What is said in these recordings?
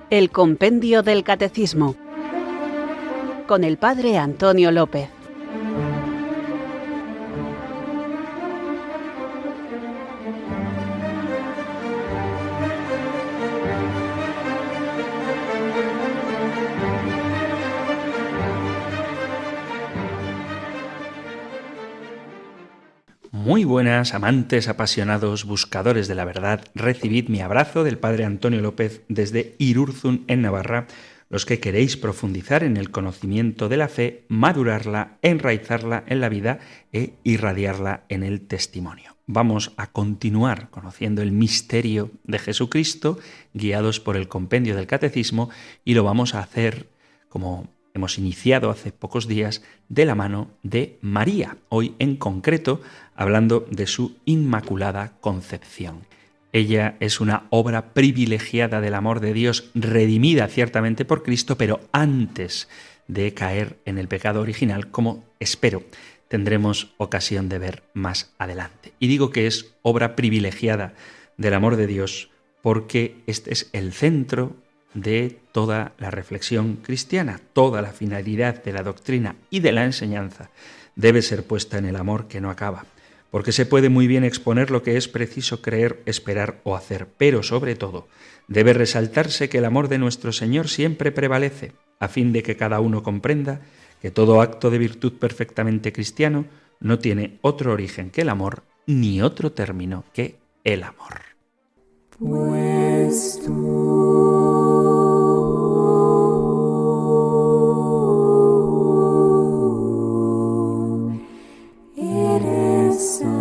El Compendio del Catecismo, con el Padre Antonio López. Muy buenas, amantes, apasionados, buscadores de la verdad. Recibid mi abrazo del Padre Antonio López desde Irurzun, en Navarra. Los que queréis profundizar en el conocimiento de la fe, madurarla, enraizarla en la vida e irradiarla en el testimonio. Vamos a continuar conociendo el misterio de Jesucristo, guiados por el Compendio del Catecismo, y lo vamos a hacer como hemos iniciado hace pocos días de la mano de María, hoy en concreto hablando de su Inmaculada Concepción. Ella es una obra privilegiada del amor de Dios, redimida ciertamente por Cristo, pero antes de caer en el pecado original, como espero tendremos ocasión de ver más adelante. Y digo que es obra privilegiada del amor de Dios porque este es el centro de toda la reflexión cristiana. Toda la finalidad de la doctrina y de la enseñanza debe ser puesta en el amor que no acaba, porque se puede muy bien exponer lo que es preciso creer, esperar o hacer, pero sobre todo debe resaltarse que el amor de nuestro Señor siempre prevalece, a fin de que cada uno comprenda que todo acto de virtud perfectamente cristiano no tiene otro origen que el amor, ni otro término que el amor. Pues tú eres santo,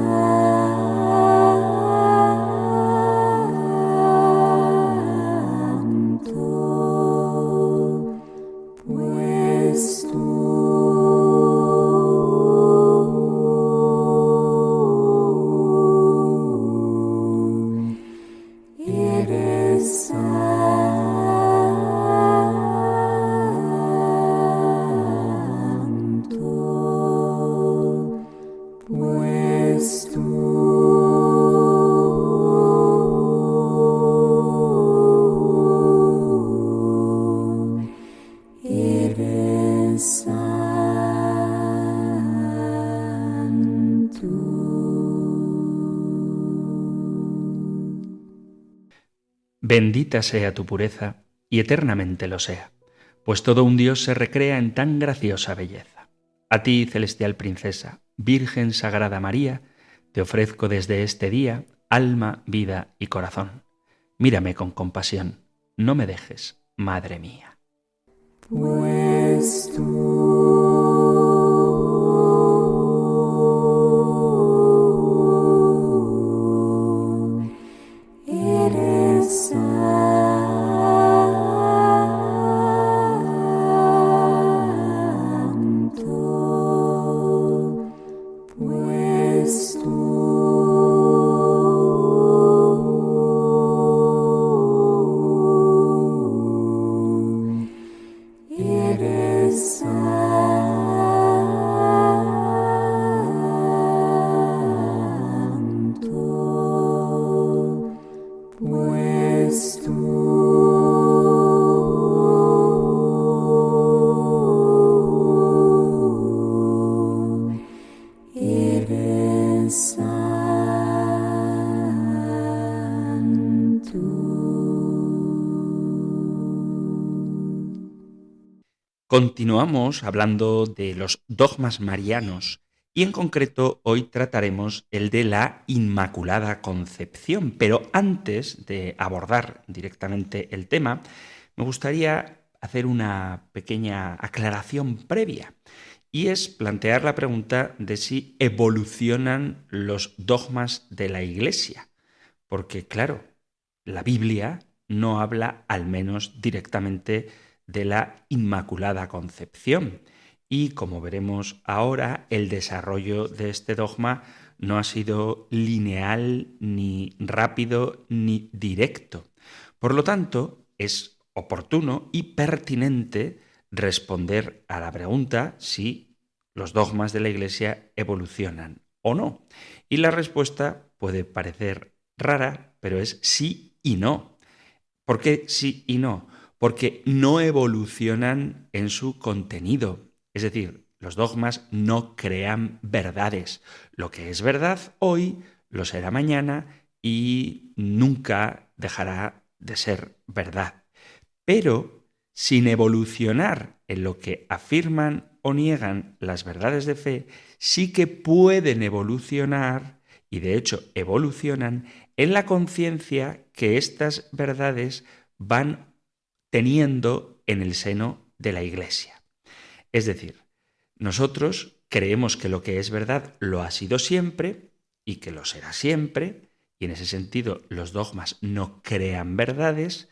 pues tú eres santo, pues tú eres santo. Bendita sea tu pureza, y eternamente lo sea, pues todo un Dios se recrea en tan graciosa belleza. A ti, celestial princesa, Virgen Sagrada María, te ofrezco desde este día alma, vida y corazón. Mírame con compasión, no me dejes, Madre mía. Pues tú eres santo, pues tú eres santo, pues tú eres santo. Continuamos hablando de los dogmas marianos y en concreto hoy trataremos el de la Inmaculada Concepción. Pero antes de abordar directamente el tema, me gustaría hacer una pequeña aclaración previa y es plantear la pregunta de si evolucionan los dogmas de la Iglesia. Porque claro, la Biblia no habla al menos directamente de la Inmaculada Concepción. Y como veremos ahora, el desarrollo de este dogma no ha sido lineal, ni rápido, ni directo. Por lo tanto, es oportuno y pertinente responder a la pregunta si los dogmas de la Iglesia evolucionan o no. Y la respuesta puede parecer rara, pero es sí y no. ¿Por qué sí y no? porque no evolucionan en su contenido. Es decir, los dogmas no crean verdades. Lo que es verdad hoy lo será mañana y nunca dejará de ser verdad. Pero sin evolucionar en lo que afirman o niegan las verdades de fe, sí que pueden evolucionar, y de hecho evolucionan, en la conciencia que estas verdades van teniendo en el seno de la Iglesia. Es decir, nosotros creemos que lo que es verdad lo ha sido siempre y que lo será siempre, y en ese sentido los dogmas no crean verdades,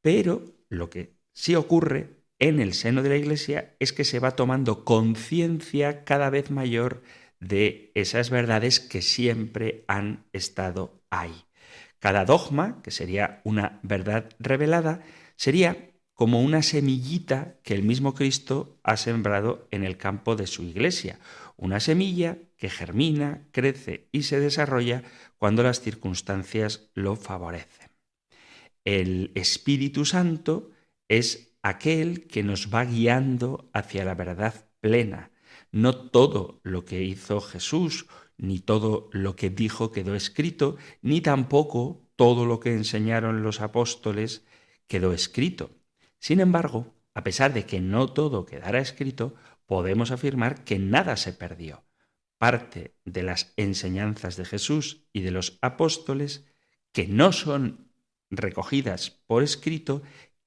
pero lo que sí ocurre en el seno de la Iglesia es que se va tomando conciencia cada vez mayor de esas verdades que siempre han estado ahí. Cada dogma, que sería una verdad revelada, sería como una semillita que el mismo Cristo ha sembrado en el campo de su Iglesia. Una semilla que germina, crece y se desarrolla cuando las circunstancias lo favorecen. El Espíritu Santo es aquel que nos va guiando hacia la verdad plena. No todo lo que hizo Jesús, ni todo lo que dijo quedó escrito, ni tampoco todo lo que enseñaron los apóstoles quedó escrito. Sin embargo, a pesar de que no todo quedara escrito, podemos afirmar que nada se perdió. Parte de las enseñanzas de Jesús y de los apóstoles, que no son recogidas por escrito,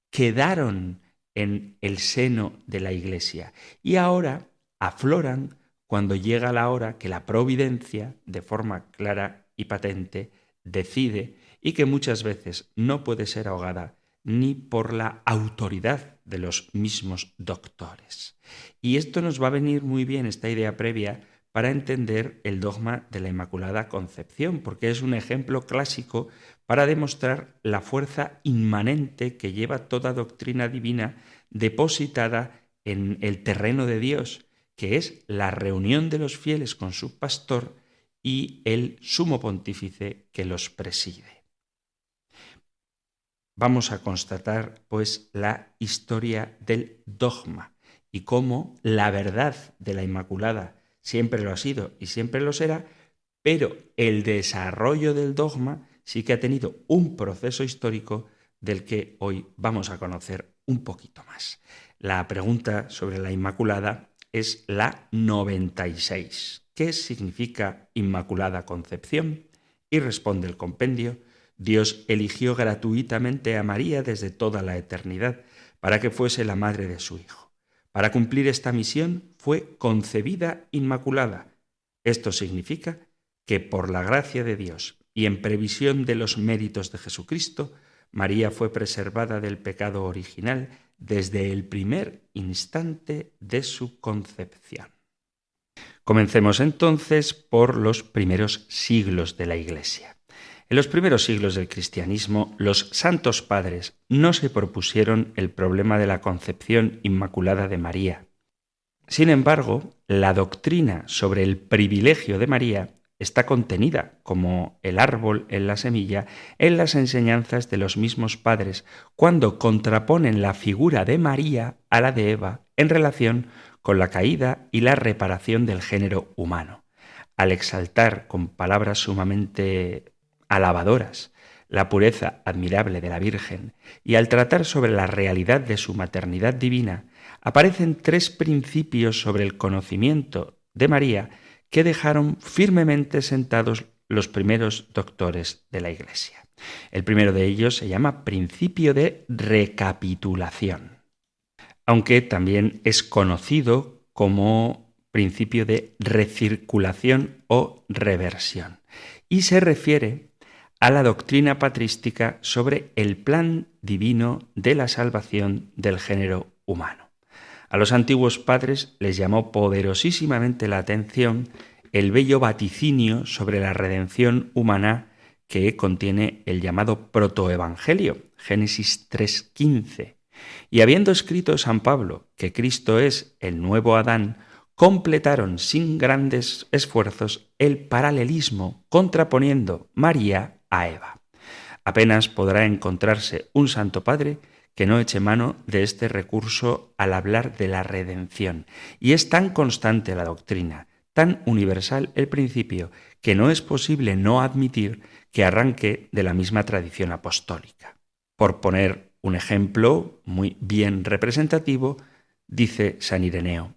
quedaron en el seno de la Iglesia y ahora afloran cuando llega la hora que la providencia, de forma clara y patente, decide, y que muchas veces no puede ser ahogada ni por la autoridad de los mismos doctores. Y esto nos va a venir muy bien, esta idea previa, para entender el dogma de la Inmaculada Concepción, porque es un ejemplo clásico para demostrar la fuerza inmanente que lleva toda doctrina divina depositada en el terreno de Dios, que es la reunión de los fieles con su pastor y el sumo pontífice que los preside. Vamos a constatar, pues, la historia del dogma y cómo la verdad de la Inmaculada siempre lo ha sido y siempre lo será, pero el desarrollo del dogma sí que ha tenido un proceso histórico del que hoy vamos a conocer un poquito más. La pregunta sobre la Inmaculada es la 96. ¿Qué significa Inmaculada Concepción? Y responde el compendio: Dios eligió gratuitamente a María desde toda la eternidad para que fuese la madre de su Hijo. Para cumplir esta misión fue concebida inmaculada. Esto significa que por la gracia de Dios y en previsión de los méritos de Jesucristo, María fue preservada del pecado original desde el primer instante de su concepción. Comencemos entonces por los primeros siglos de la Iglesia. En los primeros siglos del cristianismo, los santos padres no se propusieron el problema de la concepción inmaculada de María. Sin embargo, la doctrina sobre el privilegio de María está contenida, como el árbol en la semilla, en las enseñanzas de los mismos padres, cuando contraponen la figura de María a la de Eva en relación con la caída y la reparación del género humano. Al exaltar con palabras sumamente alabadoras la pureza admirable de la Virgen y al tratar sobre la realidad de su maternidad divina, aparecen tres principios sobre el conocimiento de María que dejaron firmemente sentados los primeros doctores de la Iglesia. El primero de ellos se llama principio de recapitulación, aunque también es conocido como principio de recirculación o reversión, y se refiere a la doctrina patrística sobre el plan divino de la salvación del género humano. A los antiguos padres les llamó poderosísimamente la atención el bello vaticinio sobre la redención humana que contiene el llamado protoevangelio, Génesis 3:15. Y habiendo escrito San Pablo que Cristo es el nuevo Adán, completaron sin grandes esfuerzos el paralelismo contraponiendo María a Eva. Apenas podrá encontrarse un santo padre que no eche mano de este recurso al hablar de la redención. Y es tan constante la doctrina, tan universal el principio, que no es posible no admitir que arranque de la misma tradición apostólica. Por poner un ejemplo muy bien representativo, dice San Ireneo: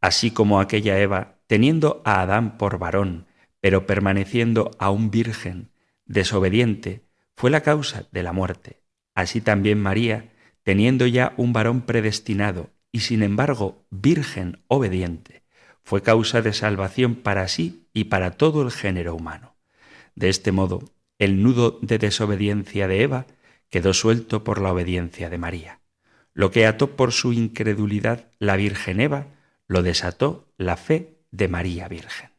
así como aquella Eva, teniendo a Adán por varón, pero permaneciendo aún virgen, desobediente, fue la causa de la muerte, así también María, teniendo ya un varón predestinado y sin embargo virgen obediente, fue causa de salvación para sí y para todo el género humano. De este modo, el nudo de desobediencia de Eva quedó suelto por la obediencia de María. Lo que ató por su incredulidad la Virgen Eva, lo desató la fe de María Virgen.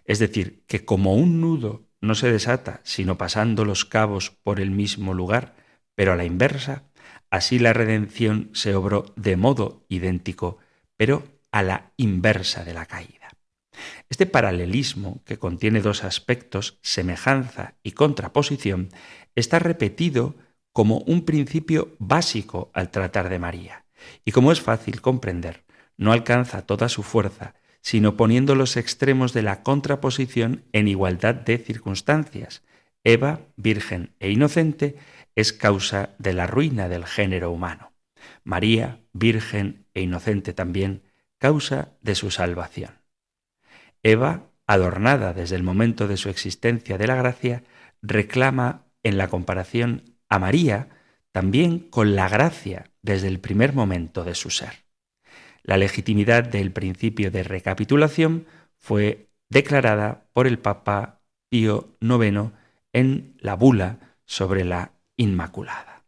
Es decir, que como un nudo no se desata sino pasando los cabos por el mismo lugar, pero a la inversa, así la redención se obró de modo idéntico, pero a la inversa de la caída. Este paralelismo, que contiene dos aspectos, semejanza y contraposición, está repetido como un principio básico al tratar de María. Y como es fácil comprender, no alcanza toda su fuerza, sino poniendo los extremos de la contraposición en igualdad de circunstancias. Eva, virgen e inocente, es causa de la ruina del género humano. María, virgen e inocente también, causa de su salvación. Eva, adornada desde el momento de su existencia de la gracia, reclama en la comparación a María también con la gracia desde el primer momento de su ser. La legitimidad del principio de recapitulación fue declarada por el Papa Pío IX en la bula sobre la Inmaculada.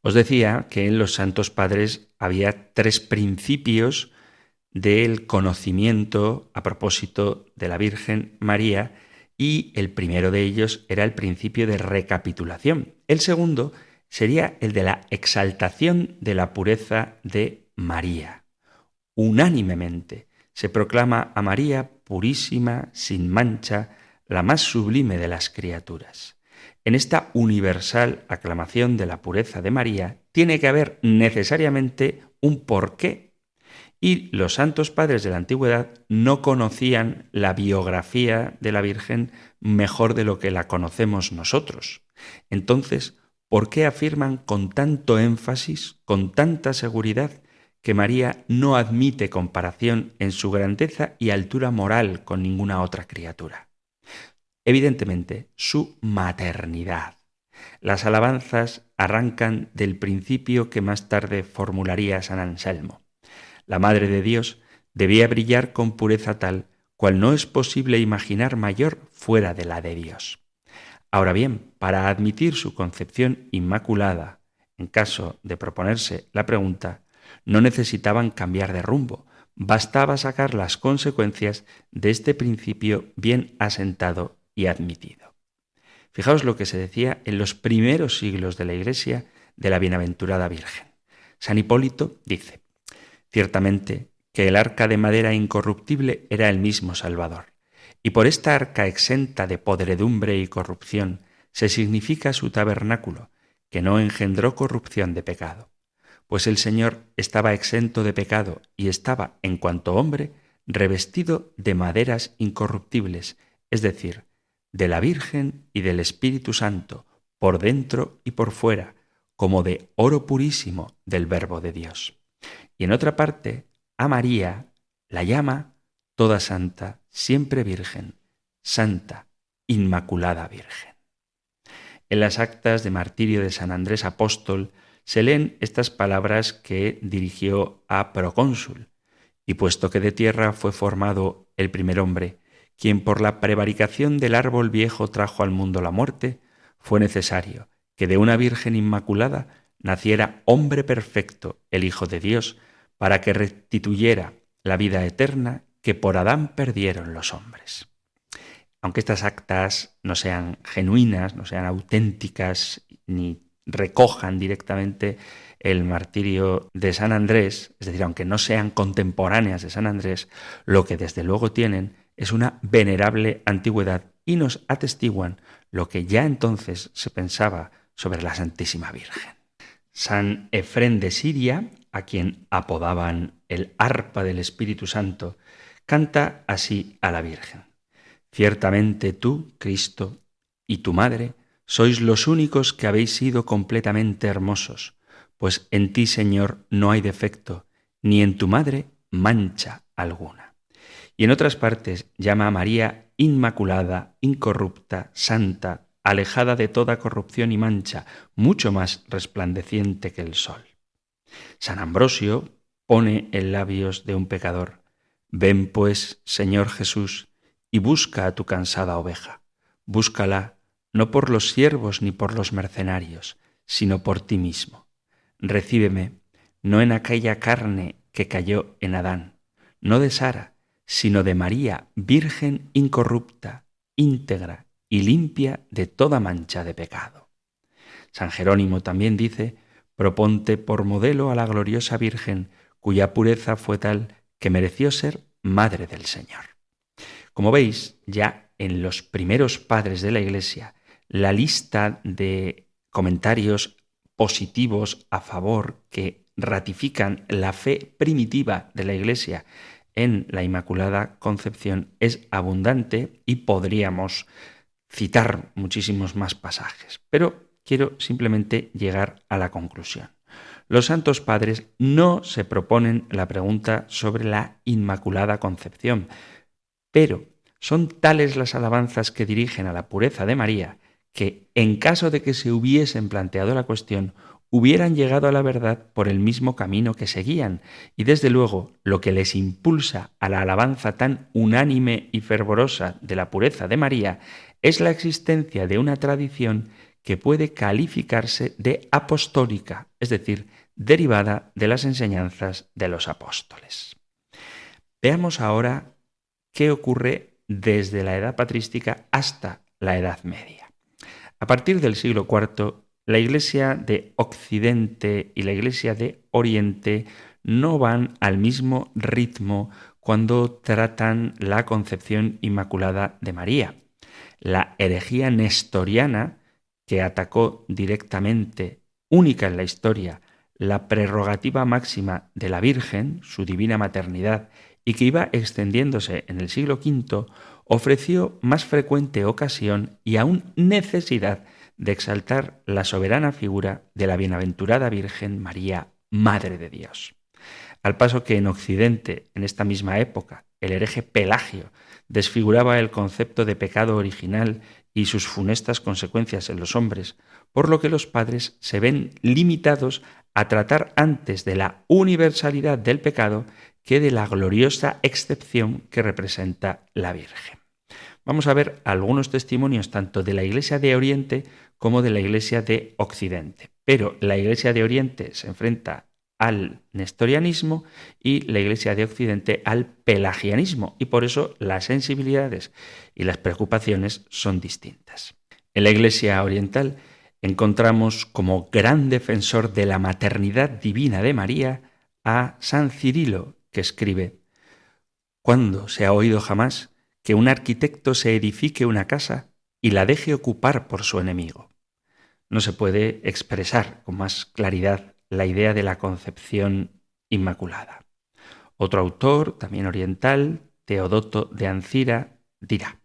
Os decía que en los Santos Padres había tres principios del conocimiento a propósito de la Virgen María, y el primero de ellos era el principio de recapitulación. El segundo sería el de la exaltación de la pureza de María. Unánimemente se proclama a María purísima, sin mancha, la más sublime de las criaturas. En esta universal aclamación de la pureza de María tiene que haber necesariamente un porqué. Y los santos padres de la antigüedad no conocían la biografía de la Virgen mejor de lo que la conocemos nosotros. Entonces, ¿por qué afirman con tanto énfasis, con tanta seguridad, que María no admite comparación en su grandeza y altura moral con ninguna otra criatura? Evidentemente, su maternidad. Las alabanzas arrancan del principio que más tarde formularía San Anselmo. La Madre de Dios debía brillar con pureza tal cual no es posible imaginar mayor fuera de la de Dios. Ahora bien, para admitir su concepción inmaculada, en caso de proponerse la pregunta, no necesitaban cambiar de rumbo, bastaba sacar las consecuencias de este principio bien asentado y admitido. Fijaos lo que se decía en los primeros siglos de la Iglesia de la Bienaventurada Virgen. San Hipólito dice: ciertamente que el arca de madera incorruptible era el mismo Salvador, y por esta arca exenta de podredumbre y corrupción se significa su tabernáculo, que no engendró corrupción de pecado. Pues el Señor estaba exento de pecado y estaba, en cuanto hombre, revestido de maderas incorruptibles, es decir, de la Virgen y del Espíritu Santo, por dentro y por fuera, como de oro purísimo del Verbo de Dios. Y en otra parte, a María la llama toda santa, siempre virgen, santa, inmaculada Virgen. En las actas de martirio de San Andrés Apóstol se leen estas palabras que dirigió a procónsul: y puesto que de tierra fue formado el primer hombre, quien por la prevaricación del árbol viejo trajo al mundo la muerte, fue necesario que de una Virgen Inmaculada naciera hombre perfecto, el Hijo de Dios, para que restituyera la vida eterna que por Adán perdieron los hombres. Aunque estas actas no sean genuinas, no sean auténticas, ni recojan directamente el martirio de San Andrés, es decir, aunque no sean contemporáneas de San Andrés, lo que desde luego tienen es una venerable antigüedad y nos atestiguan lo que ya entonces se pensaba sobre la Santísima Virgen. San Efrén de Siria, a quien apodaban el arpa del Espíritu Santo, canta así a la Virgen. Ciertamente tú, Cristo, y tu madre, sois los únicos que habéis sido completamente hermosos, pues en ti, Señor, no hay defecto, ni en tu madre mancha alguna. Y en otras partes llama a María inmaculada, incorrupta, santa, alejada de toda corrupción y mancha, mucho más resplandeciente que el sol. San Ambrosio pone en labios de un pecador: ven pues, Señor Jesús, y busca a tu cansada oveja. Búscala no por los siervos ni por los mercenarios, sino por ti mismo. Recíbeme, no en aquella carne que cayó en Adán, no de Sara, sino de María, virgen incorrupta, íntegra y limpia de toda mancha de pecado. San Jerónimo también dice: proponte por modelo a la gloriosa Virgen, cuya pureza fue tal que mereció ser Madre del Señor. Como veis, ya en los primeros padres de la Iglesia, la lista de comentarios positivos a favor que ratifican la fe primitiva de la Iglesia en la Inmaculada Concepción es abundante y podríamos citar muchísimos más pasajes. Pero quiero simplemente llegar a la conclusión. Los santos padres no se proponen la pregunta sobre la Inmaculada Concepción, pero son tales las alabanzas que dirigen a la pureza de María que, en caso de que se hubiesen planteado la cuestión, hubieran llegado a la verdad por el mismo camino que seguían, y desde luego lo que les impulsa a la alabanza tan unánime y fervorosa de la pureza de María es la existencia de una tradición que puede calificarse de apostólica, es decir, derivada de las enseñanzas de los apóstoles. Veamos ahora qué ocurre desde la edad patrística hasta la Edad Media. A partir del siglo IV, la Iglesia de Occidente y la Iglesia de Oriente no van al mismo ritmo cuando tratan la concepción inmaculada de María. La herejía nestoriana, que atacó directamente, única en la historia, la prerrogativa máxima de la Virgen, su divina maternidad, y que iba extendiéndose en el siglo V, ofreció más frecuente ocasión y aún necesidad de exaltar la soberana figura de la bienaventurada Virgen María, Madre de Dios. Al paso que en Occidente, en esta misma época, el hereje Pelagio desfiguraba el concepto de pecado original y sus funestas consecuencias en los hombres, por lo que los padres se ven limitados a tratar antes de la universalidad del pecado que de la gloriosa excepción que representa la Virgen. Vamos a ver algunos testimonios tanto de la Iglesia de Oriente como de la Iglesia de Occidente. Pero la Iglesia de Oriente se enfrenta al nestorianismo y la Iglesia de Occidente al pelagianismo, y por eso las sensibilidades y las preocupaciones son distintas. En la Iglesia oriental encontramos como gran defensor de la maternidad divina de María a San Cirilo, que escribe: ¿cuándo se ha oído jamás que un arquitecto se edifique una casa y la deje ocupar por su enemigo? No se puede expresar con más claridad la idea de la concepción inmaculada. Otro autor, también oriental, Teodoto de Ancira, dirá: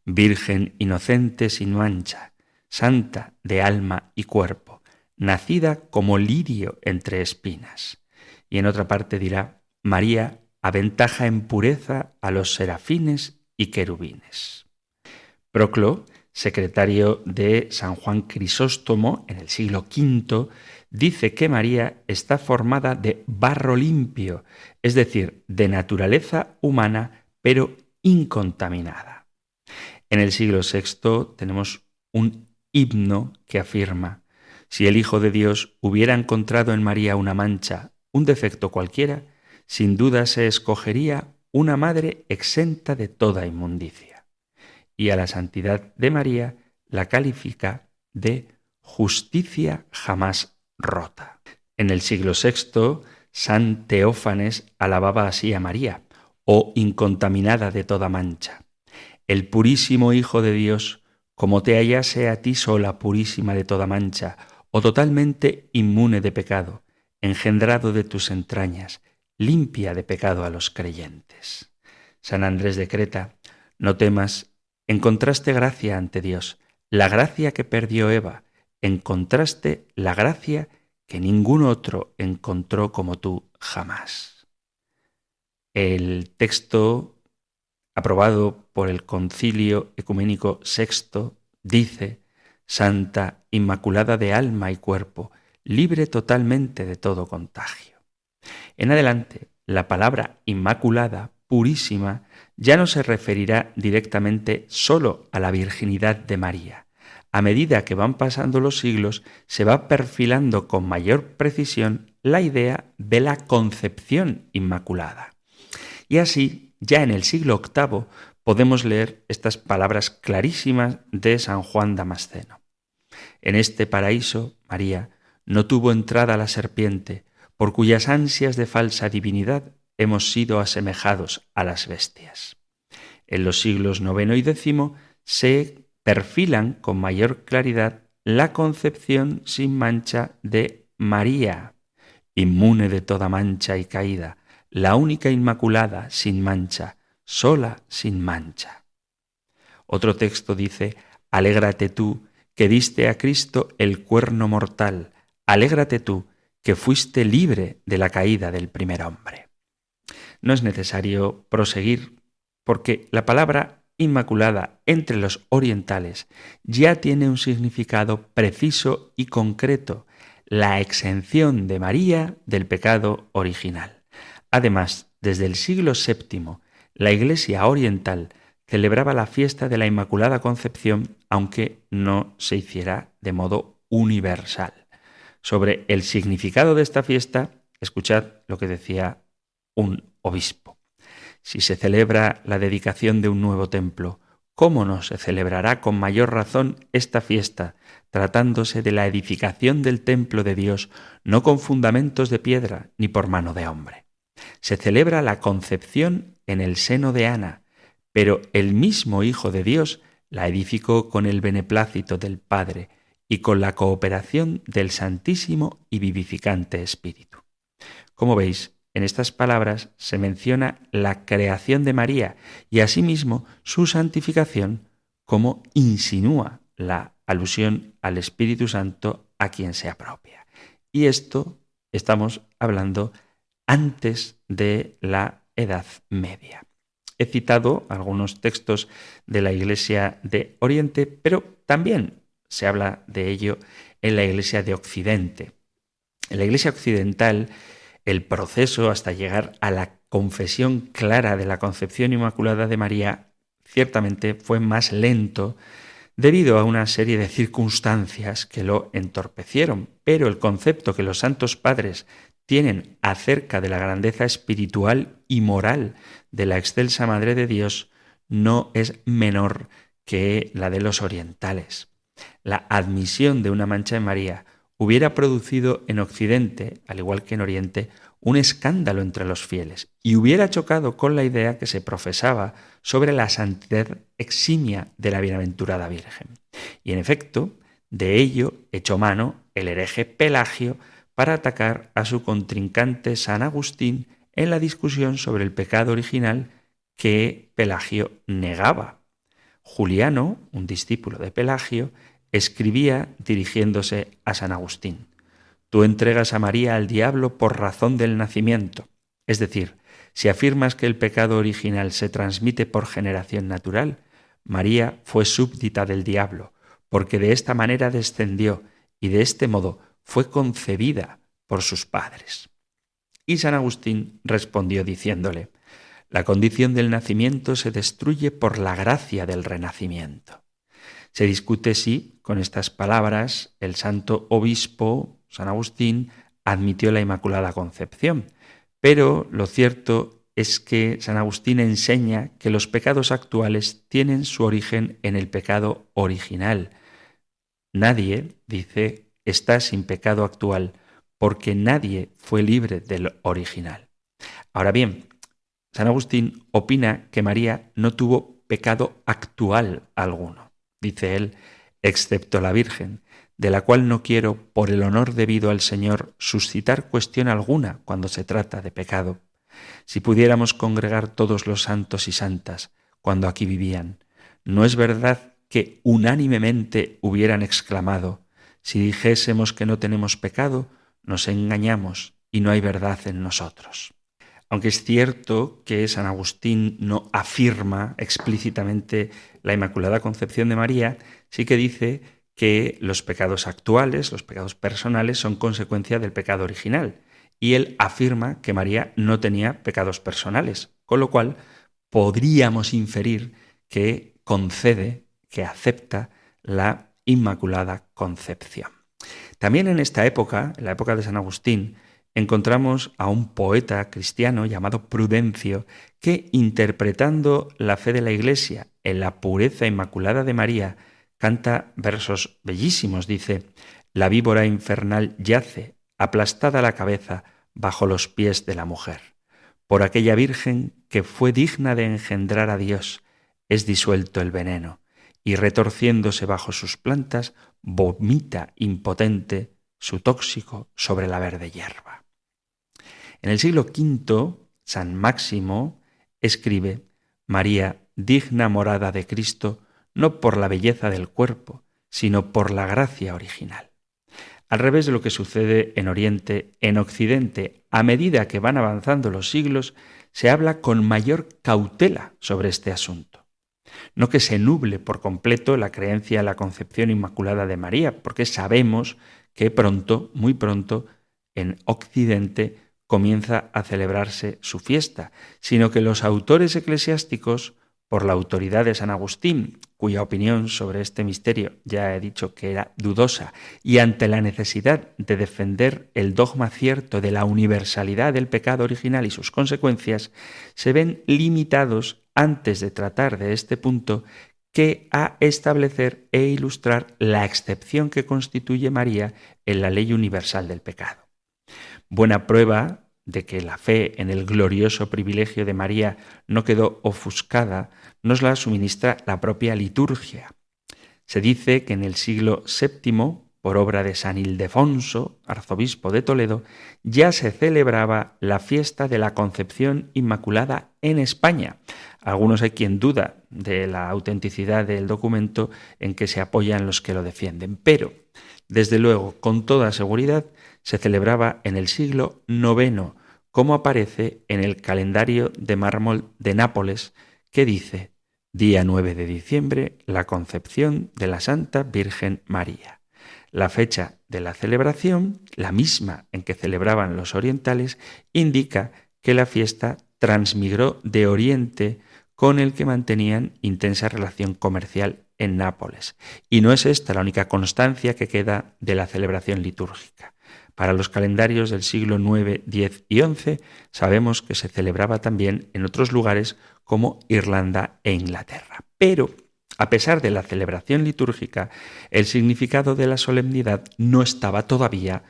Virgen inocente sin mancha, santa de alma y cuerpo, nacida como lirio entre espinas. Y en otra parte dirá: María aventaja en pureza a los serafines y querubines. Proclo, secretario de San Juan Crisóstomo en el siglo V, dice que María está formada de barro limpio, es decir, de naturaleza humana, pero incontaminada. En el siglo VI tenemos un himno que afirma: si el Hijo de Dios hubiera encontrado en María una mancha, un defecto cualquiera, sin duda se escogería una madre exenta de toda inmundicia. Y a la santidad de María la califica de justicia jamás rota. En el siglo VI, San Teófanes alababa así a María: oh incontaminada de toda mancha. El purísimo Hijo de Dios, como te hallase a ti sola purísima de toda mancha, o totalmente inmune de pecado, engendrado de tus entrañas, limpia de pecado a los creyentes. San Andrés de Creta, no temas, encontraste gracia ante Dios, la gracia que perdió Eva, encontraste la gracia que ningún otro encontró como tú jamás. El texto aprobado por el Concilio Ecuménico VI dice: Santa Inmaculada de alma y cuerpo, libre totalmente de todo contagio. En adelante, la palabra Inmaculada, purísima, ya no se referirá directamente solo a la virginidad de María. A medida que van pasando los siglos, se va perfilando con mayor precisión la idea de la concepción inmaculada. Y así, ya en el siglo VIII, podemos leer estas palabras clarísimas de San Juan Damasceno. En este paraíso, María, no tuvo entrada la serpiente, por cuyas ansias de falsa divinidad hemos sido asemejados a las bestias. En los siglos IX y X se perfilan con mayor claridad la concepción sin mancha de María, inmune de toda mancha y caída, la única inmaculada sin mancha, sola sin mancha. Otro texto dice: alégrate tú, que diste a Cristo el cuerno mortal, alégrate tú, que fuiste libre de la caída del primer hombre. No es necesario proseguir, porque la palabra inmaculada entre los orientales ya tiene un significado preciso y concreto: la exención de María del pecado original. Además, desde el siglo VII, la Iglesia oriental celebraba la fiesta de la Inmaculada Concepción, aunque no se hiciera de modo universal. Sobre el significado de esta fiesta, escuchad lo que decía un obispo. Si se celebra la dedicación de un nuevo templo, ¿cómo no se celebrará con mayor razón esta fiesta, tratándose de la edificación del templo de Dios, no con fundamentos de piedra ni por mano de hombre? Se celebra la concepción en el seno de Ana, pero el mismo Hijo de Dios la edificó con el beneplácito del Padre y con la cooperación del Santísimo y vivificante Espíritu. Como veis, en estas palabras se menciona la creación de María y asimismo su santificación, como insinúa la alusión al Espíritu Santo a quien se apropia. Y esto estamos hablando antes de la Edad Media. He citado algunos textos de la Iglesia de Oriente, pero también se habla de ello en la Iglesia de Occidente. En la Iglesia occidental, el proceso hasta llegar a la confesión clara de la concepción inmaculada de María ciertamente fue más lento debido a una serie de circunstancias que lo entorpecieron, pero el concepto que los santos padres tienen acerca de la grandeza espiritual y moral de la excelsa Madre de Dios no es menor que la de los orientales. La admisión de una mancha en María hubiera producido en Occidente, al igual que en Oriente, un escándalo entre los fieles y hubiera chocado con la idea que se profesaba sobre la santidad eximia de la bienaventurada Virgen. Y en efecto, de ello echó mano el hereje Pelagio para atacar a su contrincante San Agustín en la discusión sobre el pecado original que Pelagio negaba. Juliano, un discípulo de Pelagio, escribía dirigiéndose a San Agustín: tú entregas a María al diablo por razón del nacimiento. Es decir, si afirmas que el pecado original se transmite por generación natural, María fue súbdita del diablo, porque de esta manera descendió y de este modo fue concebida por sus padres. Y San Agustín respondió diciéndole: la condición del nacimiento se destruye por la gracia del renacimiento. Se discute si, con estas palabras, el santo obispo San Agustín admitió la Inmaculada Concepción, pero lo cierto es que San Agustín enseña que los pecados actuales tienen su origen en el pecado original. Nadie, dice, está sin pecado actual, porque nadie fue libre del original. Ahora bien, San Agustín opina que María no tuvo pecado actual alguno. Dice él, excepto la Virgen, de la cual no quiero, por el honor debido al Señor, suscitar cuestión alguna cuando se trata de pecado. Si pudiéramos congregar todos los santos y santas cuando aquí vivían, ¿no es verdad que unánimemente hubieran exclamado: si dijésemos que no tenemos pecado, nos engañamos y no hay verdad en nosotros? Aunque es cierto que San Agustín no afirma explícitamente la Inmaculada Concepción de María, sí que dice que los pecados actuales, los pecados personales, son consecuencia del pecado original. Y él afirma que María no tenía pecados personales, con lo cual podríamos inferir que concede, que acepta la Inmaculada Concepción. También en esta época, en la época de San Agustín, encontramos a un poeta cristiano llamado Prudencio que, interpretando la fe de la Iglesia en la pureza inmaculada de María, canta versos bellísimos. Dice: la víbora infernal yace, aplastada la cabeza, bajo los pies de la mujer. Por aquella Virgen que fue digna de engendrar a Dios, es disuelto el veneno, y retorciéndose bajo sus plantas, vomita impotente su tóxico sobre la verde hierba. En el siglo V, San Máximo escribe: María, digna morada de Cristo, no por la belleza del cuerpo, sino por la gracia original. Al revés de lo que sucede en Oriente, en Occidente, a medida que van avanzando los siglos, se habla con mayor cautela sobre este asunto. No que se nuble por completo la creencia en la concepción inmaculada de María, porque sabemos que pronto, muy pronto, en Occidente comienza a celebrarse su fiesta, sino que los autores eclesiásticos, por la autoridad de San Agustín, cuya opinión sobre este misterio ya he dicho que era dudosa, y ante la necesidad de defender el dogma cierto de la universalidad del pecado original y sus consecuencias, se ven limitados, antes de tratar de este punto, que a establecer e ilustrar la excepción que constituye María en la ley universal del pecado. Buena prueba de que la fe en el glorioso privilegio de María no quedó ofuscada nos la suministra la propia liturgia. Se dice que en el siglo VII, por obra de San Ildefonso, arzobispo de Toledo, ya se celebraba la fiesta de la Concepción Inmaculada en España. Algunos hay quien duda de la autenticidad del documento en que se apoyan los que lo defienden, pero, desde luego, con toda seguridad, se celebraba en el siglo IX, como aparece en el calendario de mármol de Nápoles, que dice: día 9 de diciembre, la concepción de la Santa Virgen María. La fecha de la celebración, la misma en que celebraban los orientales, indica que la fiesta transmigró de Oriente, con el que mantenían intensa relación comercial en Nápoles. Y no es esta la única constancia que queda de la celebración litúrgica. Para los calendarios del siglo IX, X y XI sabemos que se celebraba también en otros lugares como Irlanda e Inglaterra. Pero, a pesar de la celebración litúrgica, el significado de la solemnidad no estaba todavía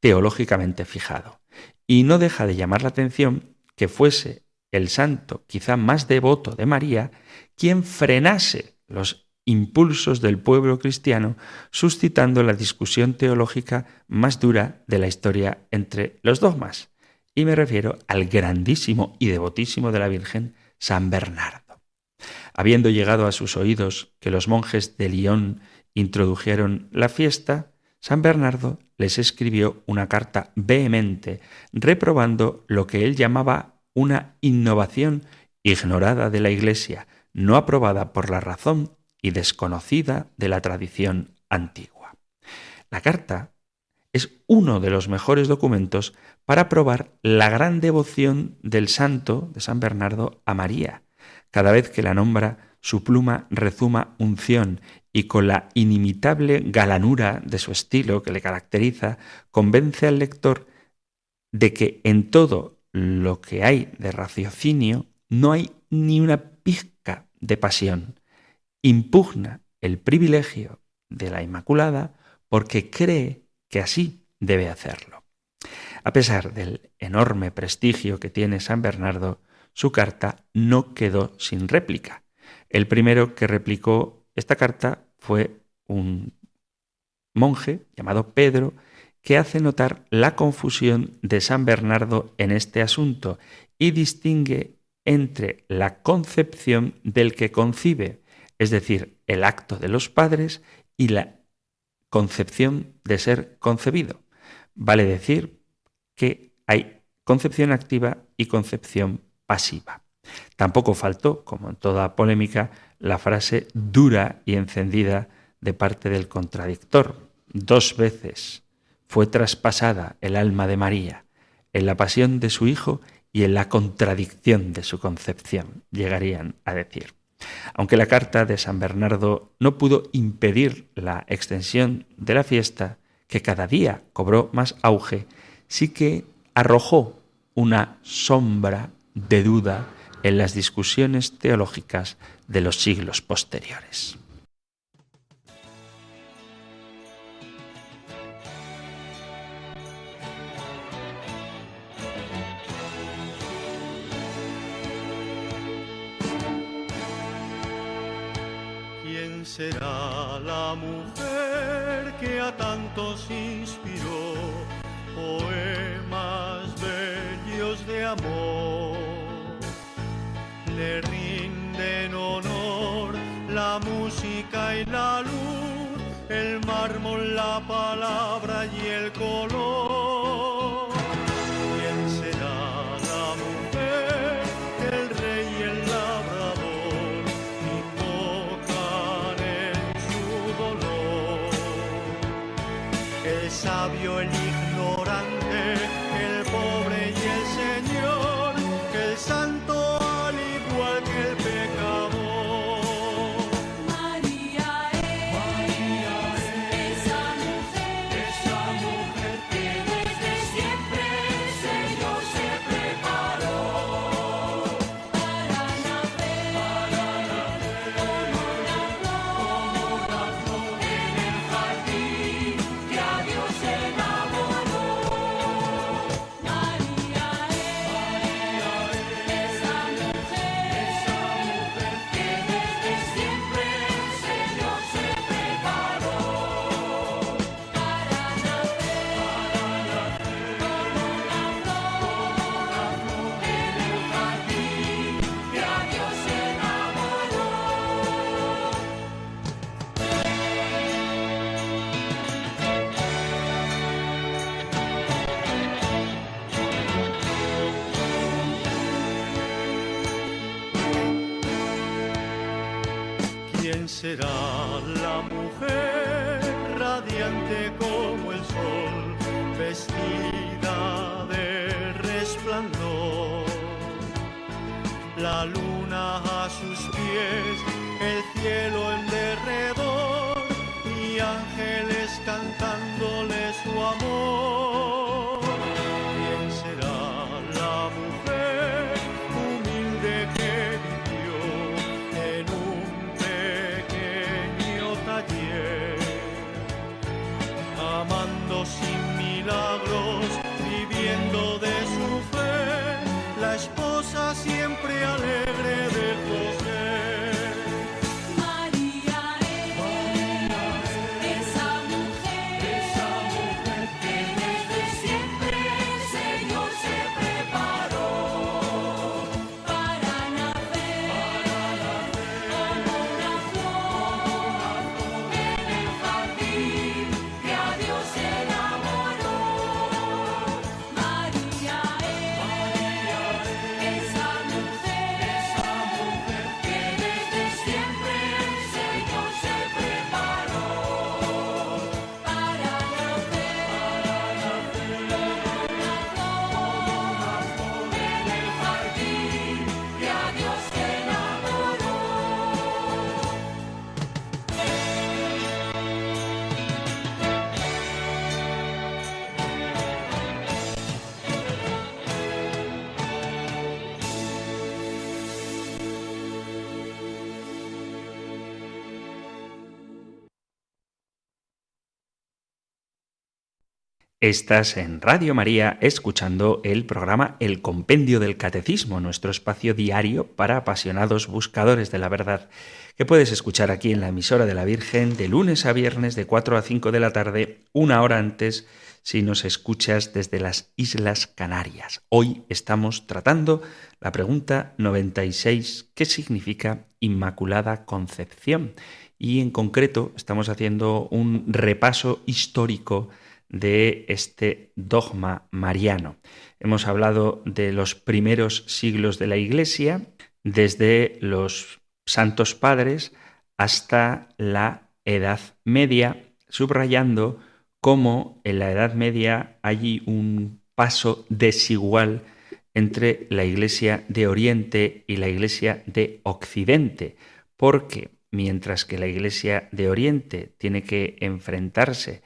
teológicamente fijado. Y no deja de llamar la atención que fuese el santo quizá más devoto de María quien frenase los impulsos del pueblo cristiano, suscitando la discusión teológica más dura de la historia entre los dogmas. Y me refiero al grandísimo y devotísimo de la Virgen, San Bernardo. Habiendo llegado a sus oídos que los monjes de Lyon introdujeron la fiesta, San Bernardo les escribió una carta vehemente, reprobando lo que él llamaba una innovación ignorada de la Iglesia, no aprobada por la razón y desconocida de la tradición antigua. La carta es uno de los mejores documentos para probar la gran devoción del santo, de San Bernardo, a María. Cada vez que la nombra, su pluma rezuma unción y con la inimitable galanura de su estilo que le caracteriza, convence al lector de que en todo lo que hay de raciocinio no hay ni una pizca de pasión. Impugna el privilegio de la Inmaculada porque cree que así debe hacerlo. A pesar del enorme prestigio que tiene San Bernardo, su carta no quedó sin réplica. El primero que replicó esta carta fue un monje llamado Pedro, que hace notar la confusión de San Bernardo en este asunto y distingue entre la concepción del que concibe, es decir, el acto de los padres, y la concepción de ser concebido. Vale decir que hay concepción activa y concepción pasiva. Tampoco faltó, como en toda polémica, la frase dura y encendida de parte del contradictor. 2 veces fue traspasada el alma de María, en la pasión de su Hijo y en la contradicción de su concepción, llegarían a decir. Aunque la carta de San Bernardo no pudo impedir la extensión de la fiesta, que cada día cobró más auge, sí que arrojó una sombra de duda en las discusiones teológicas de los siglos posteriores. ¿Quién será la mujer que a tantos inspiró poemas bellos de amor? Le rinden honor la música y la luz, el mármol, la palabra y el color. ¿Quién será la mujer que el rey y el labrador invocan en su dolor? El sabio, el ignorante, el pobre y el señor, el santo al igual que el pecador. María es esa mujer que desde siempre el Señor se preparó para nacer como una flor en el jardín que a Dios enamoró. María es esa mujer que desde siempre el Señor se preparó para nacer como una flor en el jardín que a Dios enamoró. ¿Quién será la mujer radiante como el sol, vestida de resplandor? La luna a sus pies, el cielo en derredor y ángeles cantándole su amor. ¿Quién será la mujer humilde que vivió en un pequeño taller, amando sin milagros, viviendo de su fe, la esposa siempre alegre de José? María es esa mujer que desde siempre el Señor se preparó para nacer como una flor en el jardín que a Dios enamoró. María es esa mujer Estás en Radio María escuchando el programa El Compendio del Catecismo, nuestro espacio diario para apasionados buscadores de la verdad, que puedes escuchar aquí en la emisora de la Virgen de lunes a viernes de 4 a 5 de la tarde, una hora antes si nos escuchas desde las Islas Canarias. Hoy estamos tratando la pregunta 96, ¿qué significa Inmaculada Concepción? Y en concreto estamos haciendo un repaso histórico de este dogma mariano. Hemos hablado de los primeros siglos de la Iglesia, desde los santos padres hasta la Edad Media, subrayando cómo en la Edad Media hay un paso desigual entre la Iglesia de Oriente y la Iglesia de Occidente, porque mientras que la Iglesia de Oriente tiene que enfrentarse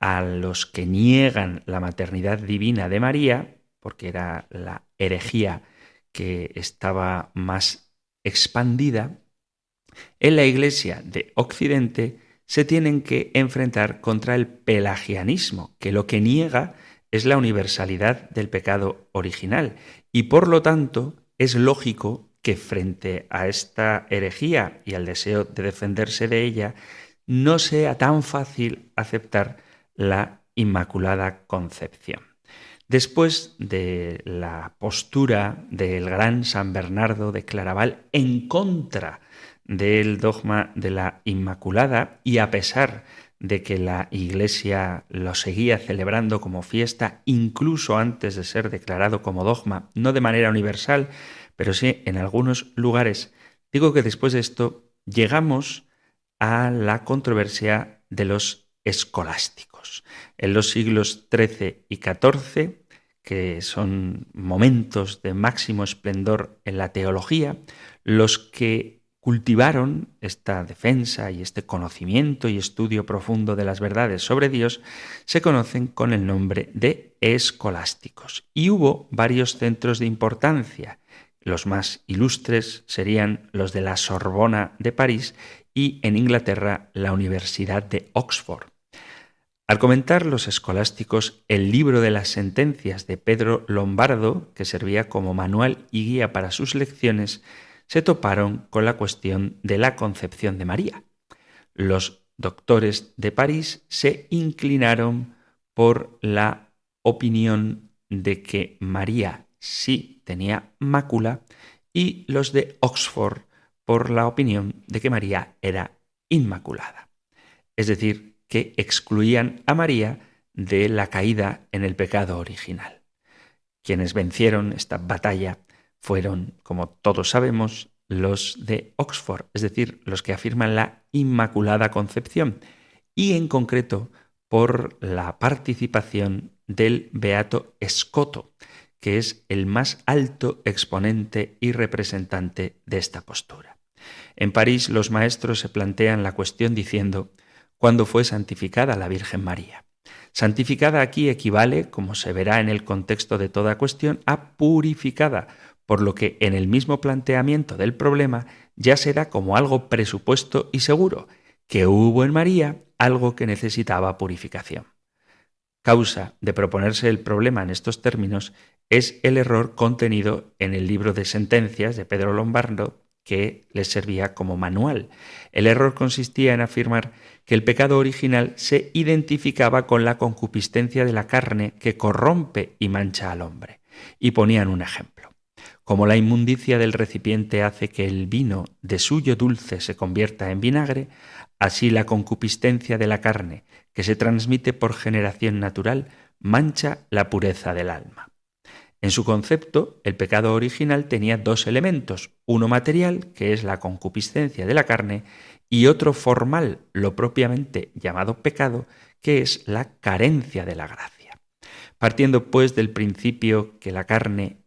a los que niegan la maternidad divina de María, porque era la herejía que estaba más expandida, en la Iglesia de Occidente se tienen que enfrentar contra el pelagianismo, que lo que niega es la universalidad del pecado original, y por lo tanto es lógico que frente a esta herejía y al deseo de defenderse de ella, no sea tan fácil aceptar la Inmaculada Concepción. Después de la postura del gran San Bernardo de Claraval en contra del dogma de la Inmaculada, y a pesar de que la Iglesia lo seguía celebrando como fiesta incluso antes de ser declarado como dogma, no de manera universal, pero sí en algunos lugares, digo que después de esto llegamos a la controversia de los escolásticos. En los siglos XIII y XIV, que son momentos de máximo esplendor en la teología, los que cultivaron esta defensa y este conocimiento y estudio profundo de las verdades sobre Dios se conocen con el nombre de escolásticos. Y hubo varios centros de importancia. Los más ilustres serían los de la Sorbona de París y en Inglaterra la Universidad de Oxford. Al comentar los escolásticos el libro de las sentencias de Pedro Lombardo, que servía como manual y guía para sus lecciones, se toparon con la cuestión de la concepción de María. Los doctores de París se inclinaron por la opinión de que María sí tenía mácula y los de Oxford por la opinión de que María era inmaculada. Es decir, que excluían a María de la caída en el pecado original. Quienes vencieron esta batalla fueron, como todos sabemos, los de Oxford, es decir, los que afirman la Inmaculada Concepción, y en concreto por la participación del beato Escoto, que es el más alto exponente y representante de esta postura. En París los maestros se plantean la cuestión diciendo: ¿cuándo fue santificada la Virgen María? Santificada aquí equivale, como se verá en el contexto de toda cuestión, a purificada, por lo que en el mismo planteamiento del problema ya se da como algo presupuesto y seguro, que hubo en María algo que necesitaba purificación. Causa de proponerse el problema en estos términos es el error contenido en el libro de sentencias de Pedro Lombardo, que les servía como manual. El error consistía en afirmar que el pecado original se identificaba con la concupiscencia de la carne que corrompe y mancha al hombre. Y ponían un ejemplo. Como la inmundicia del recipiente hace que el vino de suyo dulce se convierta en vinagre, así la concupiscencia de la carne, que se transmite por generación natural, mancha la pureza del alma. En su concepto, el pecado original tenía dos elementos, uno material, que es la concupiscencia de la carne, y otro formal, lo propiamente llamado pecado, que es la carencia de la gracia. Partiendo pues del principio que la carne,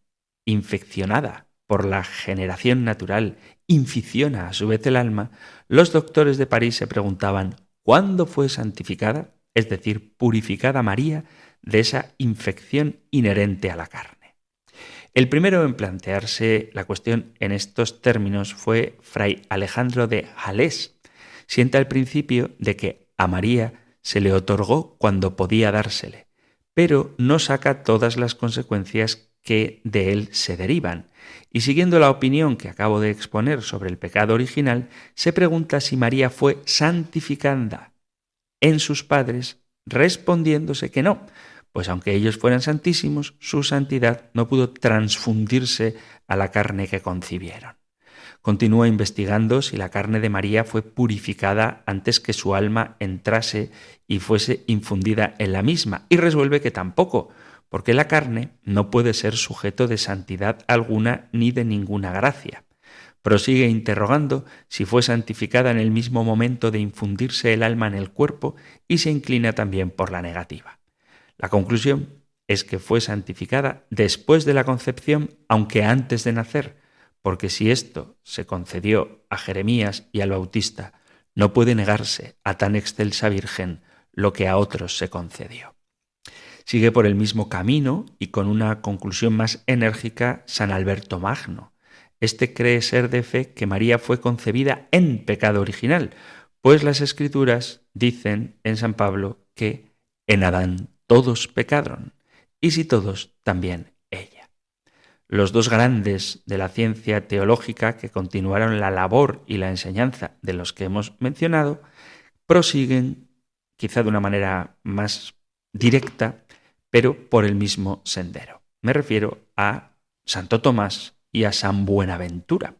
infeccionada por la generación natural, inficiona a su vez el alma, los doctores de París se preguntaban ¿cuándo fue santificada, es decir, purificada María, de esa infección inherente a la carne? El primero en plantearse la cuestión en estos términos fue Fray Alejandro de Jalés. Sienta el principio de que a María se le otorgó cuando podía dársele, pero no saca todas las consecuencias que de él se derivan. Y siguiendo la opinión que acabo de exponer sobre el pecado original, se pregunta si María fue santificada en sus padres, respondiéndose que no, pues aunque ellos fueran santísimos, su santidad no pudo transfundirse a la carne que concibieron. Continúa investigando si la carne de María fue purificada antes que su alma entrase y fuese infundida en la misma, y resuelve que tampoco, porque la carne no puede ser sujeto de santidad alguna ni de ninguna gracia. Prosigue interrogando si fue santificada en el mismo momento de infundirse el alma en el cuerpo y se inclina también por la negativa. La conclusión es que fue santificada después de la concepción, aunque antes de nacer, porque si esto se concedió a Jeremías y al Bautista, no puede negarse a tan excelsa Virgen lo que a otros se concedió. Sigue por el mismo camino y con una conclusión más enérgica San Alberto Magno. Este cree ser de fe que María fue concebida en pecado original, pues las Escrituras dicen en San Pablo que en Adán todos pecaron, y si todos, también ella. Los dos grandes de la ciencia teológica que continuaron la labor y la enseñanza de los que hemos mencionado, prosiguen, quizá de una manera más directa, pero por el mismo sendero. Me refiero a Santo Tomás y a San Buenaventura.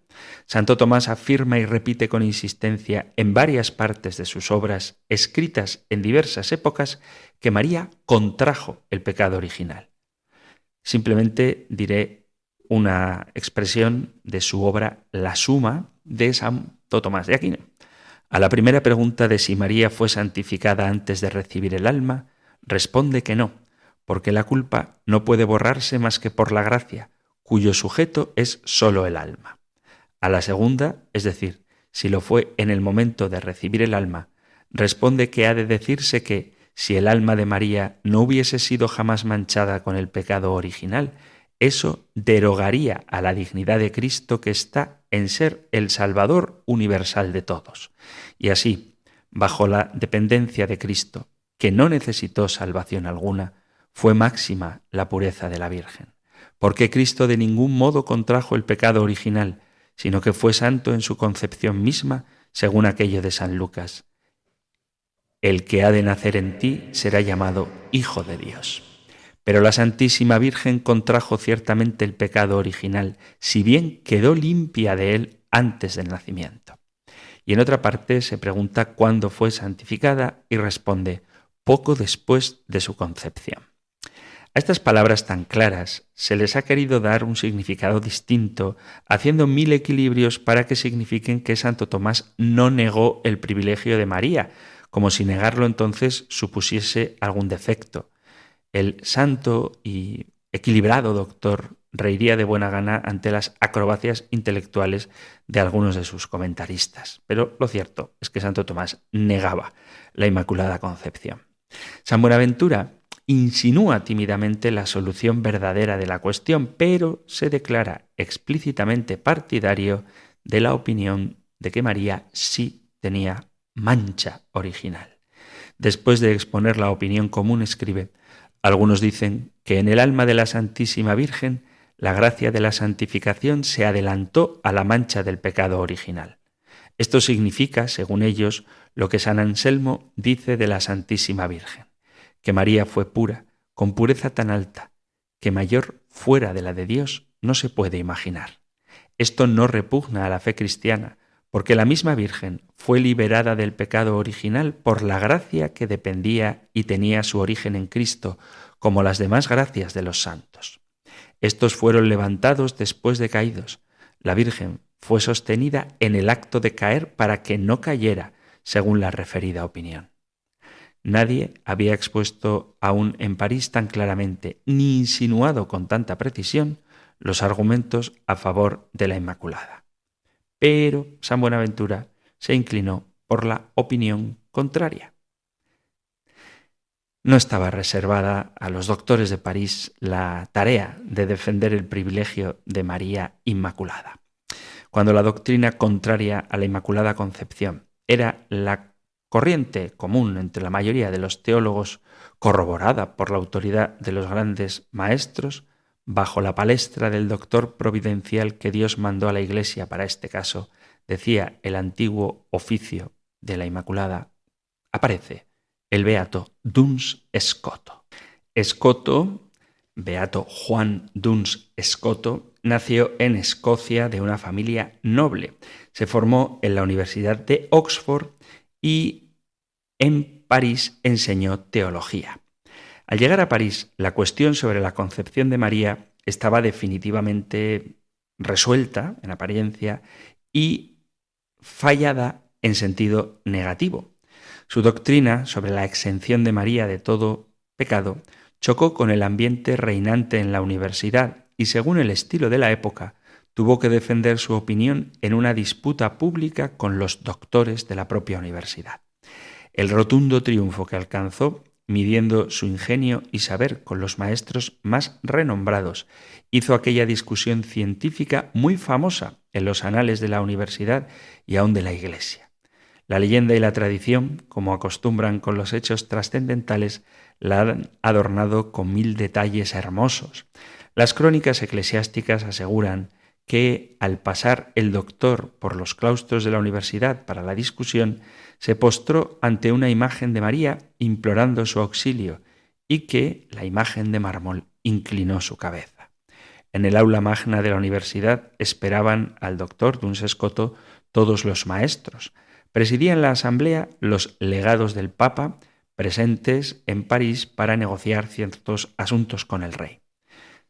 Santo Tomás afirma y repite con insistencia en varias partes de sus obras, escritas en diversas épocas, que María contrajo el pecado original. Simplemente diré una expresión de su obra La Suma de Santo Tomás de Aquino. A la primera pregunta de si María fue santificada antes de recibir el alma, responde que no, porque la culpa no puede borrarse más que por la gracia, cuyo sujeto es sólo el alma. A la segunda, es decir, si lo fue en el momento de recibir el alma, responde que ha de decirse que, si el alma de María no hubiese sido jamás manchada con el pecado original, eso derogaría a la dignidad de Cristo que está en ser el Salvador universal de todos. Y así, bajo la dependencia de Cristo, que no necesitó salvación alguna, fue máxima la pureza de la Virgen. Porque Cristo de ningún modo contrajo el pecado original, sino que fue santo en su concepción misma, según aquello de San Lucas. El que ha de nacer en ti será llamado Hijo de Dios. Pero la Santísima Virgen contrajo ciertamente el pecado original, si bien quedó limpia de él antes del nacimiento. Y en otra parte se pregunta cuándo fue santificada y responde, poco después de su concepción. A estas palabras tan claras se les ha querido dar un significado distinto, haciendo 1000 equilibrios para que signifiquen que Santo Tomás no negó el privilegio de María, como si negarlo entonces supusiese algún defecto. El santo y equilibrado doctor reiría de buena gana ante las acrobacias intelectuales de algunos de sus comentaristas. Pero lo cierto es que Santo Tomás negaba la Inmaculada Concepción. San Buenaventura insinúa tímidamente la solución verdadera de la cuestión, pero se declara explícitamente partidario de la opinión de que María sí tenía mancha original. Después de exponer la opinión común, escribe: algunos dicen que en el alma de la Santísima Virgen la gracia de la santificación se adelantó a la mancha del pecado original. Esto significa, según ellos, lo que San Anselmo dice de la Santísima Virgen, que María fue pura, con pureza tan alta, que mayor fuera de la de Dios no se puede imaginar. Esto no repugna a la fe cristiana, porque la misma Virgen fue liberada del pecado original por la gracia que dependía y tenía su origen en Cristo, como las demás gracias de los santos. Estos fueron levantados después de caídos. La Virgen fue sostenida en el acto de caer para que no cayera, según la referida opinión. Nadie había expuesto aún en París tan claramente, ni insinuado con tanta precisión, los argumentos a favor de la Inmaculada. Pero San Buenaventura se inclinó por la opinión contraria. No estaba reservada a los doctores de París la tarea de defender el privilegio de María Inmaculada. Cuando la doctrina contraria a la Inmaculada Concepción era la corriente común entre la mayoría de los teólogos, corroborada por la autoridad de los grandes maestros, bajo la palestra del doctor providencial que Dios mandó a la Iglesia para este caso, decía el antiguo oficio de la Inmaculada, aparece el beato Duns Scoto. Scoto, beato Juan Duns Scoto, nació en Escocia de una familia noble. Se formó en la Universidad de Oxford y en París enseñó teología. Al llegar a París, la cuestión sobre la concepción de María estaba definitivamente resuelta, en apariencia, y fallada en sentido negativo. Su doctrina sobre la exención de María de todo pecado chocó con el ambiente reinante en la universidad y, según el estilo de la época, tuvo que defender su opinión en una disputa pública con los doctores de la propia universidad. El rotundo triunfo que alcanzó, midiendo su ingenio y saber con los maestros más renombrados, hizo aquella discusión científica muy famosa en los anales de la universidad y aún de la Iglesia. La leyenda y la tradición, como acostumbran con los hechos trascendentales, la han adornado con 1000 detalles hermosos. Las crónicas eclesiásticas aseguran que, al pasar el doctor por los claustros de la universidad para la discusión, se postró ante una imagen de María implorando su auxilio y que la imagen de mármol inclinó su cabeza. En el aula magna de la universidad esperaban al doctor Duns Scoto todos los maestros. Presidían la asamblea los legados del Papa presentes en París para negociar ciertos asuntos con el rey.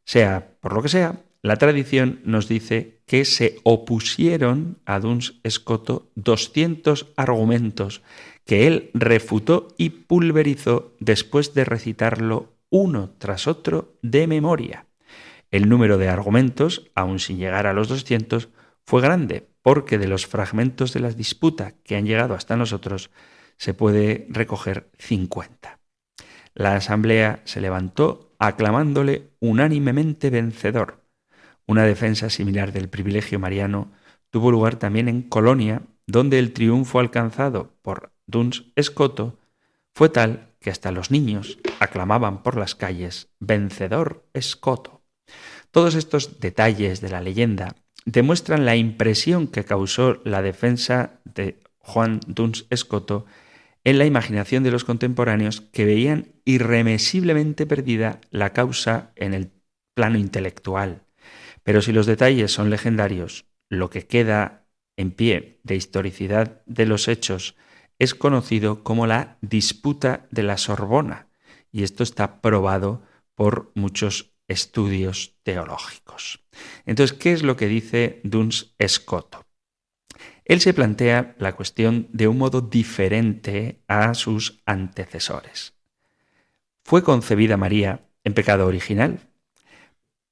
Sea por lo que sea, la tradición nos dice que se opusieron a Duns Scoto 200 argumentos que él refutó y pulverizó después de recitarlo uno tras otro de memoria. El número de argumentos, aun sin llegar a los 200, fue grande, porque de los fragmentos de la disputa que han llegado hasta nosotros se puede recoger 50. La asamblea se levantó aclamándole unánimemente vencedor. Una defensa similar del privilegio mariano tuvo lugar también en Colonia, donde el triunfo alcanzado por Duns Scoto fue tal que hasta los niños aclamaban por las calles «Vencedor Scoto». Todos estos detalles de la leyenda demuestran la impresión que causó la defensa de Juan Duns Scoto en la imaginación de los contemporáneos, que veían irremisiblemente perdida la causa en el plano intelectual. Pero si los detalles son legendarios, lo que queda en pie de historicidad de los hechos es conocido como la disputa de la Sorbona, y esto está probado por muchos estudios teológicos. Entonces, ¿qué es lo que dice Duns Scoto? Él se plantea la cuestión de un modo diferente a sus antecesores. ¿Fue concebida María en pecado original?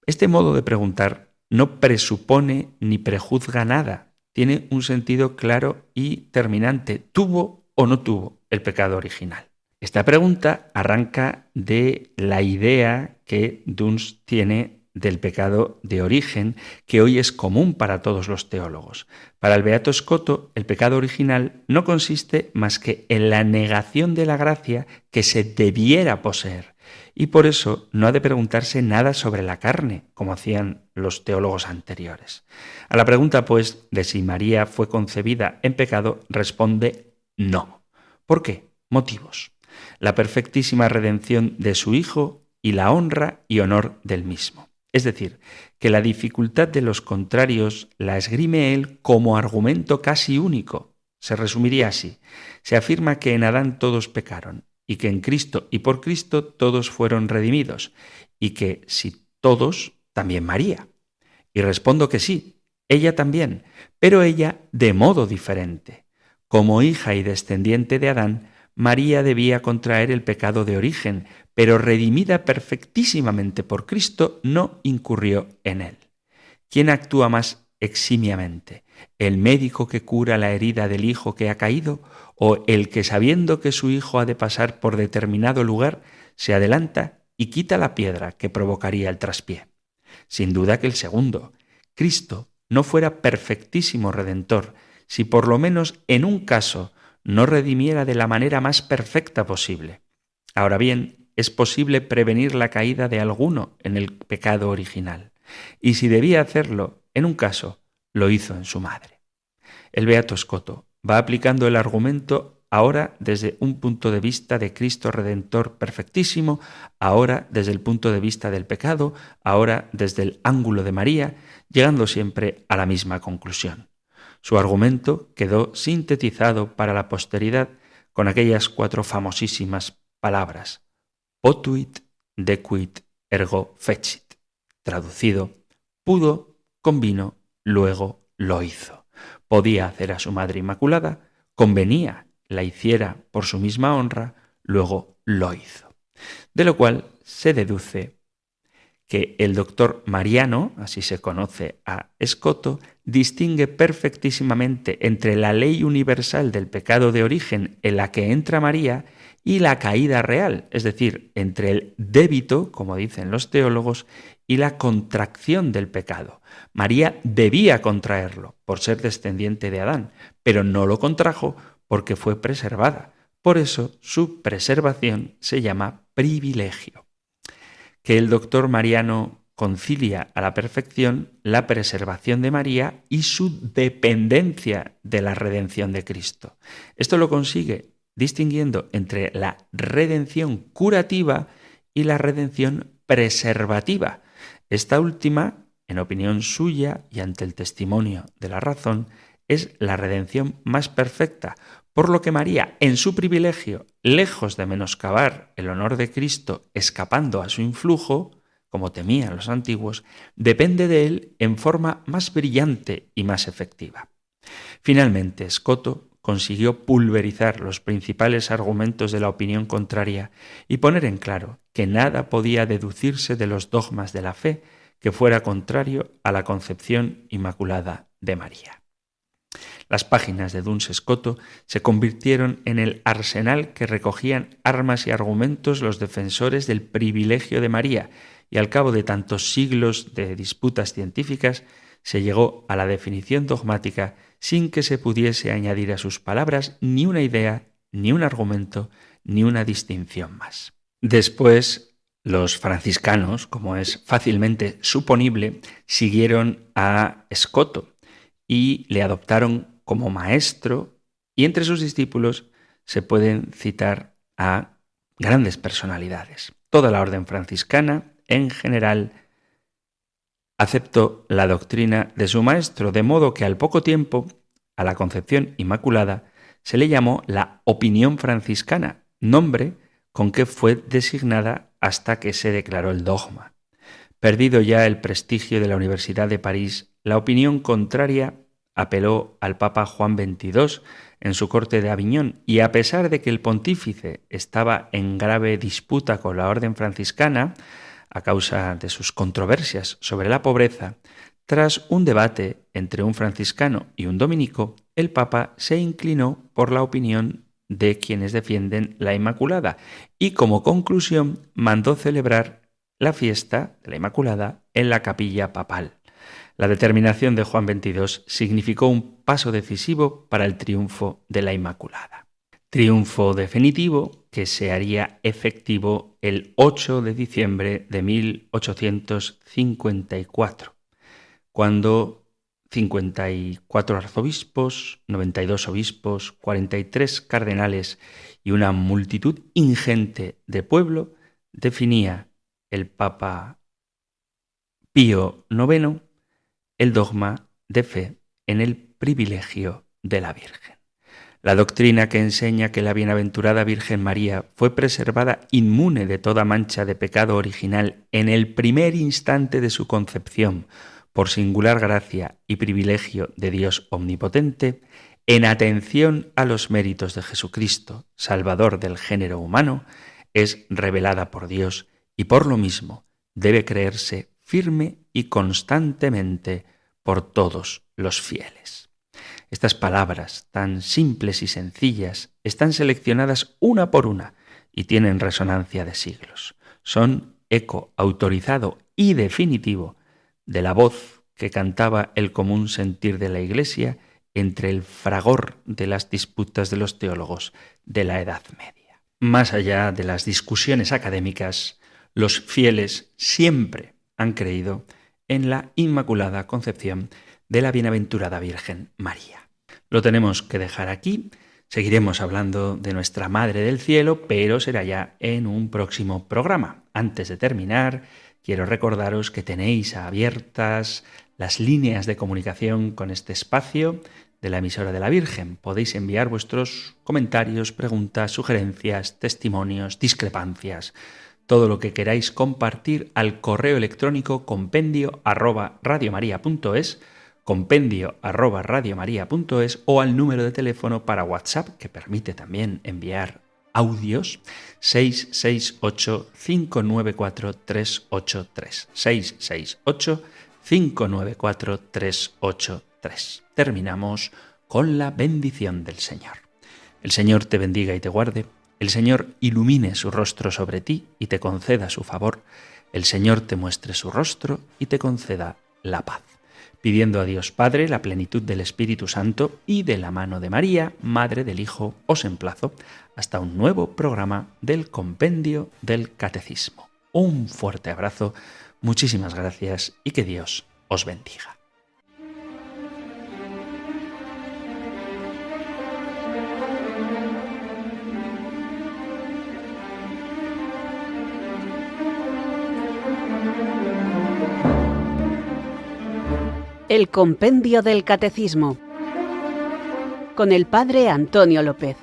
Este modo de preguntar no presupone ni prejuzga nada, tiene un sentido claro y terminante. ¿Tuvo o no tuvo el pecado original? Esta pregunta arranca de la idea que Duns tiene del pecado de origen, que hoy es común para todos los teólogos. Para el beato Scoto, el pecado original no consiste más que en la negación de la gracia que se debiera poseer, y por eso no ha de preguntarse nada sobre la carne, como hacían los teólogos anteriores. A la pregunta, pues, de si María fue concebida en pecado, responde no. ¿Por qué? Motivos: la perfectísima redención de su Hijo y la honra y honor del mismo. Es decir, que la dificultad de los contrarios la esgrime él como argumento casi único. Se resumiría así: se afirma que en Adán todos pecaron, y que en Cristo y por Cristo todos fueron redimidos, y que si todos, también María. Y respondo que sí, ella también, pero ella de modo diferente. Como hija y descendiente de Adán, María debía contraer el pecado de origen, pero redimida perfectísimamente por Cristo, no incurrió en él. ¿Quién actúa más eximiamente? ¿El médico que cura la herida del hijo que ha caído, o el que, sabiendo que su hijo ha de pasar por determinado lugar, se adelanta y quita la piedra que provocaría el traspié? Sin duda que el segundo. Cristo no fuera perfectísimo Redentor si por lo menos en un caso no redimiera de la manera más perfecta posible. Ahora bien, es posible prevenir la caída de alguno en el pecado original, y si debía hacerlo en un caso, lo hizo en su madre. El beato Escoto va aplicando el argumento ahora desde un punto de vista de Cristo Redentor perfectísimo, ahora desde el punto de vista del pecado, ahora desde el ángulo de María, llegando siempre a la misma conclusión. Su argumento quedó sintetizado para la posteridad con aquellas 4 famosísimas palabras: potuit, decuit, ergo fecit. Traducido: pudo, convino, luego lo hizo. Podía hacer a su Madre Inmaculada, convenía la hiciera por su misma honra, luego lo hizo. De lo cual se deduce que el doctor Mariano, así se conoce a Escoto, distingue perfectísimamente entre la ley universal del pecado de origen en la que entra María y la caída real, es decir, entre el débito, como dicen los teólogos, y la contracción del pecado. María debía contraerlo por ser descendiente de Adán, pero no lo contrajo porque fue preservada. Por eso su preservación se llama privilegio. Que el doctor Mariano concilia a la perfección la preservación de María y su dependencia de la redención de Cristo. Esto lo consigue distinguiendo entre la redención curativa y la redención preservativa. Esta última, en opinión suya y ante el testimonio de la razón, es la redención más perfecta, por lo que María, en su privilegio, lejos de menoscabar el honor de Cristo, escapando a su influjo, como temían los antiguos, depende de él en forma más brillante y más efectiva. Finalmente, Escoto consiguió pulverizar los principales argumentos de la opinión contraria y poner en claro que nada podía deducirse de los dogmas de la fe que fuera contrario a la concepción inmaculada de María. Las páginas de Duns Scoto se convirtieron en el arsenal que recogían armas y argumentos los defensores del privilegio de María, y al cabo de tantos siglos de disputas científicas se llegó a la definición dogmática sin que se pudiese añadir a sus palabras ni una idea, ni un argumento, ni una distinción más. Después, los franciscanos, como es fácilmente suponible, siguieron a Scoto y le adoptaron como maestro, y entre sus discípulos se pueden citar a grandes personalidades. Toda la orden franciscana, en general, aceptó la doctrina de su maestro, de modo que al poco tiempo, a la Concepción Inmaculada, se le llamó la Opinión Franciscana, nombre con que fue designada hasta que se declaró el dogma. Perdido ya el prestigio de la Universidad de París, la opinión contraria apeló al Papa Juan XXII en su corte de Aviñón, y a pesar de que el pontífice estaba en grave disputa con la orden franciscana, a causa de sus controversias sobre la pobreza, tras un debate entre un franciscano y un dominico, el Papa se inclinó por la opinión de quienes defienden la Inmaculada y, como conclusión, mandó celebrar la fiesta de la Inmaculada en la capilla papal. La determinación de Juan XXII significó un paso decisivo para el triunfo de la Inmaculada. Triunfo definitivo que se haría efectivo el 8 de diciembre de 1854, cuando 54 arzobispos, 92 obispos, 43 cardenales y una multitud ingente de pueblo definía el Papa Pío IX el dogma de fe en el privilegio de la Virgen. La doctrina que enseña que la bienaventurada Virgen María fue preservada inmune de toda mancha de pecado original en el primer instante de su concepción, por singular gracia y privilegio de Dios omnipotente, en atención a los méritos de Jesucristo, Salvador del género humano, es revelada por Dios y por lo mismo debe creerse firme y constantemente por todos los fieles. Estas palabras, tan simples y sencillas, están seleccionadas una por una y tienen resonancia de siglos. Son eco autorizado y definitivo de la voz que cantaba el común sentir de la Iglesia entre el fragor de las disputas de los teólogos de la Edad Media. Más allá de las discusiones académicas, los fieles siempre han creído en la Inmaculada Concepción de la Bienaventurada Virgen María. Lo tenemos que dejar aquí. Seguiremos hablando de nuestra Madre del Cielo, pero será ya en un próximo programa. Antes de terminar, quiero recordaros que tenéis abiertas las líneas de comunicación con este espacio de la emisora de la Virgen. Podéis enviar vuestros comentarios, preguntas, sugerencias, testimonios, discrepancias, todo lo que queráis compartir al correo electrónico compendio@radiomaria.es, compendio@radiomaria.es, o al número de teléfono para WhatsApp, que permite también enviar audios, 668-594-383. 668-594-383. Terminamos con la bendición del Señor. El Señor te bendiga y te guarde. El Señor ilumine su rostro sobre ti y te conceda su favor. El Señor te muestre su rostro y te conceda la paz. Pidiendo a Dios Padre la plenitud del Espíritu Santo y de la mano de María, Madre del Hijo, os emplazo hasta un nuevo programa del Compendio del Catecismo. Un fuerte abrazo, muchísimas gracias y que Dios os bendiga. El Compendio del Catecismo con el Padre Antonio López.